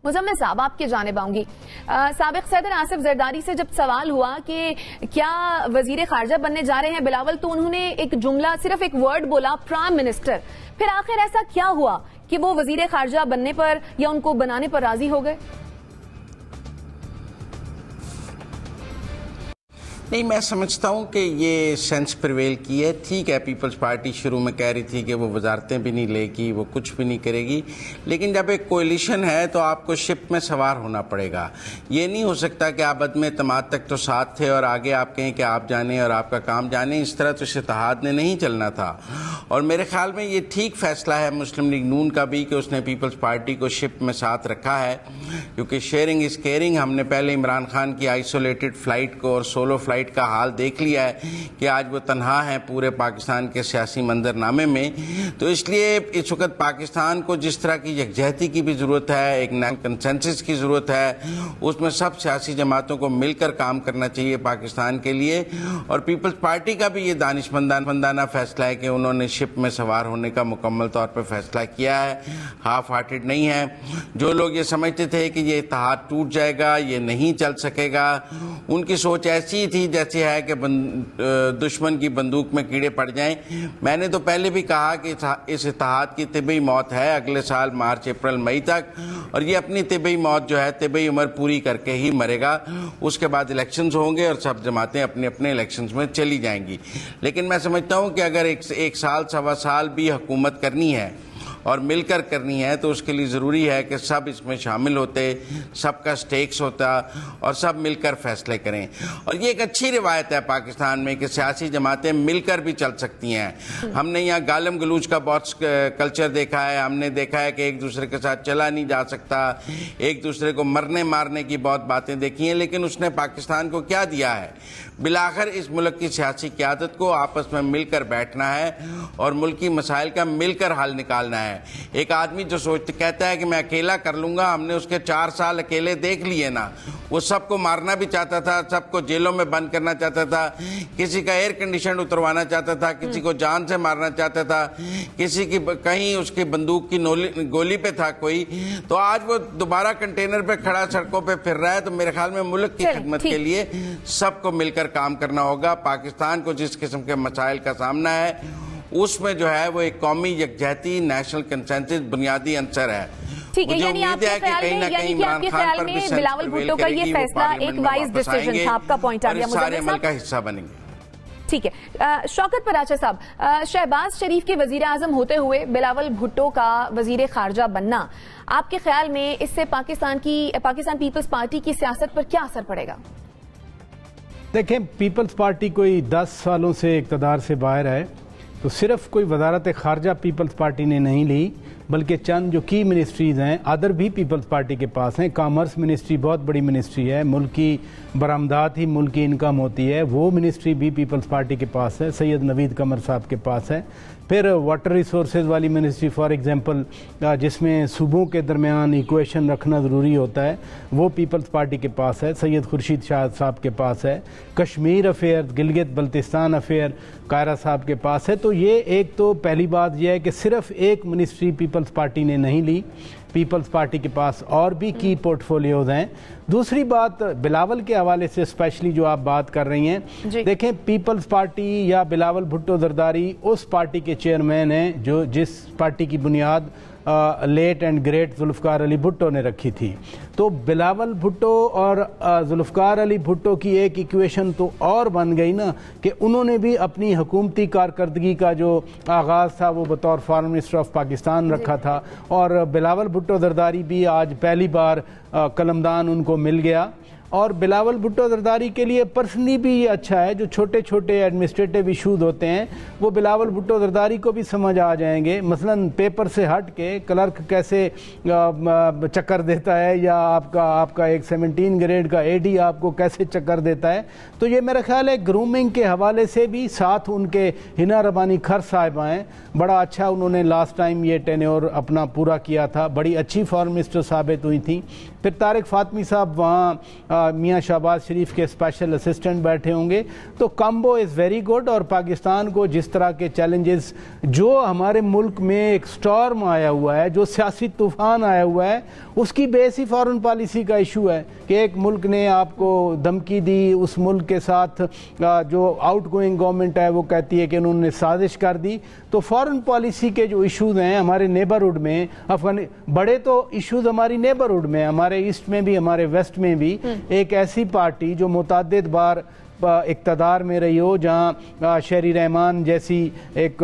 مزمل صاحب آپ کی جانب آؤں گی. سابق صدر آصف زرداری سے جب سوال ہوا کہ کیا وزیر خارجہ بننے جا رہے ہیں بلاول، تو انہوں نے ایک جملہ، صرف ایک ورڈ بولا، پرائم منسٹر. پھر آخر ایسا کیا ہوا کہ وہ وزیر خارجہ بننے پر یا ان کو بنانے پر راضی ہو گئے؟ نہیں، میں سمجھتا ہوں کہ یہ سینس پریویل کی ہے. ٹھیک ہے، پیپلز پارٹی شروع میں کہہ رہی تھی کہ وہ وزارتیں بھی نہیں لے گی، وہ کچھ بھی نہیں کرے گی، لیکن جب ایک کوئلیشن ہے تو آپ کو شپ میں سوار ہونا پڑے گا. یہ نہیں ہو سکتا کہ آپ عدم اعتماد تک تو ساتھ تھے اور آگے آپ کہیں کہ آپ جانیں اور آپ کا کام جانیں. اس طرح تو اس اتحاد نے نہیں چلنا تھا. اور میرے خیال میں یہ ٹھیک فیصلہ ہے مسلم لیگ نون کا بھی کہ اس نے پیپلز پارٹی کو شپ میں ساتھ رکھا ہے، کیونکہ شیئرنگ از کیئرنگ. ہم نے پہلے عمران خان کی آئسولیٹڈ فلائٹ کو اور سولو فلائٹ کا حال دیکھ لیا ہے کہ آج وہ تنہا ہیں پورے پاکستان کے سیاسی منظرنامے میں. تو اس لیے اس وقت پاکستان کو جس طرح کی یکجہتی کی بھی ضرورت ہے، ایک نیشنل کنسنسس کی ضرورت ہے، اس میں سب سیاسی جماعتوں کو مل کر کام کرنا چاہیے پاکستان کے لیے. اور پیپلز پارٹی کا بھی یہ دانشمندانہ فیصلہ ہے کہ انہوں نے شپ میں سوار ہونے کا مکمل طور پر فیصلہ کیا ہے، ہاف ہارٹڈ نہیں ہے. جو لوگ یہ سمجھتے تھے کہ یہ اتحاد ٹوٹ جائے گا، یہ نہیں چل سکے گا، ان کی سوچ ایسی تھی جیسے ہے کہ دشمن کی بندوق میں کیڑے پڑ جائیں. میں نے تو پہلے بھی کہا کہ اس اتحاد کی طبعی موت ہے اگلے سال مارچ اپریل مئی تک، اور یہ اپنی طبعی موت جو ہے طبعی عمر پوری کر کے ہی مرے گا. اس کے بعد الیکشنز ہوں گے اور سب جماعتیں اپنے اپنے الیکشنز میں چلی جائیں گی. لیکن میں سمجھتا ہوں کہ اگر ایک سال سوا سال بھی حکومت کرنی ہے اور مل کر کرنی ہے تو اس کے لیے ضروری ہے کہ سب اس میں شامل ہوتے، سب کا سٹیکس ہوتا اور سب مل کر فیصلے کریں. اور یہ ایک اچھی روایت ہے پاکستان میں کہ سیاسی جماعتیں مل کر بھی چل سکتی ہیں. ہم نے یہاں گالم گلوچ کا بہت کلچر دیکھا ہے. ہم نے دیکھا ہے کہ ایک دوسرے کے ساتھ چلا نہیں جا سکتا، ایک دوسرے کو مرنے مارنے کی بہت باتیں دیکھی ہیں. لیکن اس نے پاکستان کو کیا دیا ہے؟ بالآخر اس ملک کی سیاسی قیادت کو آپس میں مل کر بیٹھنا ہے اور ملکی مسائل کا مل کر حل نکالنا ہے. ایک آدمی جو کہتا ہے کہ میں اکیلا کر لوں گا، ہم نے اس کے 4 سال اکیلے دیکھ لیے نا. وہ سب کو مارنا بھی چاہتا تھا، سب کو جیلوں میں بند کرنا چاہتا تھا، کسی کا ایئر کنڈیشن اتروانا چاہتا تھا، کسی کو جان سے مارنا چاہتا تھا، کسی کی کہیں اس کی بندوق کی گولی پہ تھا کوئی. تو آج وہ دوبارہ کنٹینر پہ کھڑا سڑکوں پہ پھر رہا ہے. تو میرے خیال میں ملک کی خدمت کے لیے سب کو مل کر کام کرنا ہوگا. پاکستان کو جس قسم کے مسائل کا سامنا ہے اس میں جو ہے وہ ایک قومی یکجہتی، نیشنل کنسنسس بنیادی عنصر ہے. ٹھیک ہے، یعنی آپ کے خیال میں بلاول بھٹو کا یہ فیصلہ ایک وائز ڈیسیژن تھا. آپ کا پوائنٹ آ گیا، سارے عمل کا حصہ بنیں گے. ٹھیک ہے. شوکت پراچا صاحب، شہباز شریف کے وزیر اعظم ہوتے ہوئے بلاول بھٹو کا وزیر خارجہ بننا آپ کے خیال میں اس سے پاکستان پیپلز پارٹی کی سیاست پر کیا اثر پڑے گا؟ دیکھیں، پیپلز پارٹی کوئی 10 سالوں سے اقتدار سے باہر ہے، تو صرف کوئی وزارت خارجہ پیپلز پارٹی نے نہیں لی، بلکہ چند جو کی منسٹریز ہیں ادر بھی پیپلز پارٹی کے پاس ہیں. کامرس منسٹری بہت بڑی منسٹری ہے، ملک کی برآمدات ہی ملک کی انکم ہوتی ہے، وہ منسٹری بھی پیپلز پارٹی کے پاس ہے، سید نوید قمر صاحب کے پاس ہے. پھر واٹر ریسورسز والی منسٹری فار ایگزامپل، جس میں صوبوں کے درمیان ایکویشن رکھنا ضروری ہوتا ہے، وہ پیپلز پارٹی کے پاس ہے، سید خورشید شاہ صاحب کے پاس ہے. کشمیر افیئر، گلگت بلتستان افیئر قائرہ صاحب کے پاس ہے. تو یہ ایک تو پہلی بات یہ ہے کہ صرف ایک منسٹری پیپلز پارٹی نے نہیں لی، پیپلز پارٹی کے پاس اور بھی کی پورٹ فولیوز ہیں. دوسری بات بلاول کے حوالے سے اسپیشلی جو آپ بات کر رہی ہیں، دیکھیں پیپلز پارٹی یا بلاول بھٹو زرداری اس پارٹی کے چیئرمین ہیں جس پارٹی کی بنیاد late and great Zulfiqar Ali Bhutto نے رکھی تھی. تو بلاول بھٹو اور ذوالفقار علی بھٹو کی ایک ایکویشن تو اور بن گئی نا کہ انہوں نے بھی اپنی حکومتی کارکردگی کا جو آغاز تھا وہ بطور فارن منسٹر آف پاکستان رکھا تھا، اور بلاول بھٹو زرداری بھی آج پہلی بار قلمدان ان کو مل گیا. اور بلاول بھٹو زرداری کے لیے پرسنلی بھی یہ اچھا ہے، جو چھوٹے چھوٹے ایڈمنسٹریٹو ایشوز ہوتے ہیں وہ بلاول بھٹو زرداری کو بھی سمجھ آ جائیں گے. مثلا پیپر سے ہٹ کے کلرک کیسے چکر دیتا ہے، یا آپ کا ایک 17 گریڈ کا اے ڈی آپ کو کیسے چکر دیتا ہے. تو یہ میرا خیال ہے گرومنگ کے حوالے سے بھی ساتھ ان کے ہنا ربانی کھر صاحبہ ہیں، بڑا اچھا انہوں نے لاسٹ ٹائم یہ ٹینیور اپنا پورا کیا تھا، بڑی اچھی فارن منسٹر ثابت ہوئی تھیں. پھر طارق فاطمی صاحب وہاں میاں شہباز شریف کے اسپیشل اسسٹنٹ بیٹھے ہوں گے. تو کمبو از ویری گڈ. اور پاکستان کو جس طرح کے چیلنجز جو ہمارے ملک میں ایک سٹارم آیا ہوا ہے, جو سیاسی طوفان آیا ہوا ہے, اس کی بیس ہی فارن پالیسی کا ایشو ہے کہ ایک ملک نے آپ کو دھمکی دی, اس ملک کے ساتھ جو آؤٹ گوئنگ گورنمنٹ ہے وہ کہتی ہے کہ انہوں نے سازش کر دی. تو فارن پالیسی کے جو ایشوز ہیں ہمارے نیبرہڈ میں, بڑے تو ایشوز ہماری نیبرہڈ میں, ہمارے ایسٹ میں بھی ہمارے ویسٹ میں بھی, ایک ایسی پارٹی جو متعدد بار اقتدار میں رہی ہو, جہاں شہری رحمان جیسی ایک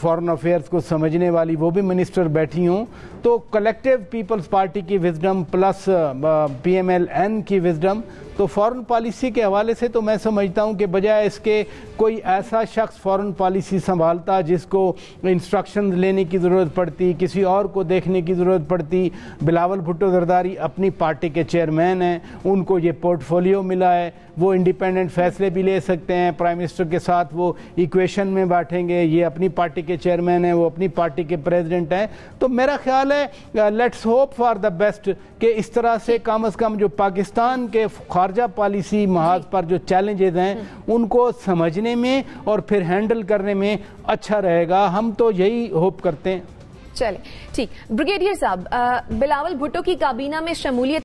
فارن افیئرز کو سمجھنے والی وہ بھی منسٹر بیٹھی ہوں, تو کلیکٹیو پیپلز پارٹی کی wisdom plus P M L N کی وزڈم, تو فارن پالیسی کے حوالے سے تو میں سمجھتا ہوں کہ بجائے اس کے کوئی ایسا شخص فارن پالیسی سنبھالتا جس کو انسٹرکشنز لینے کی ضرورت پڑتی, کسی اور کو دیکھنے کی ضرورت پڑتی. بلاول بھٹو زرداری اپنی پارٹی کے چیئرمین ہیں, ان کو یہ پورٹ فولیو ملا ہے, وہ انڈیپینڈنٹ فیصلے بھی لے سکتے ہیں, پرائم منسٹر کے ساتھ وہ ایکویشن میں بیٹھیں گے, یہ اپنی پارٹی کے چیئرمین ہیں, وہ اپنی پارٹی کے پریزیڈنٹ ہیں. تو میرا خیال ہے let's hope for the best کہ اس طرح سے کم از کم جو پاکستان کے خارجہ پالیسی محاذ پر جو چیلنجز ہیں ان کو سمجھنے میں اور پھر ہینڈل کرنے میں اچھا رہے گا. ہم تو یہی ہوپ کرتے ہیں. چلیں ٹھیک. بریگیڈیئر صاحب, بلاول بھٹو کی کابینہ میں شمولیت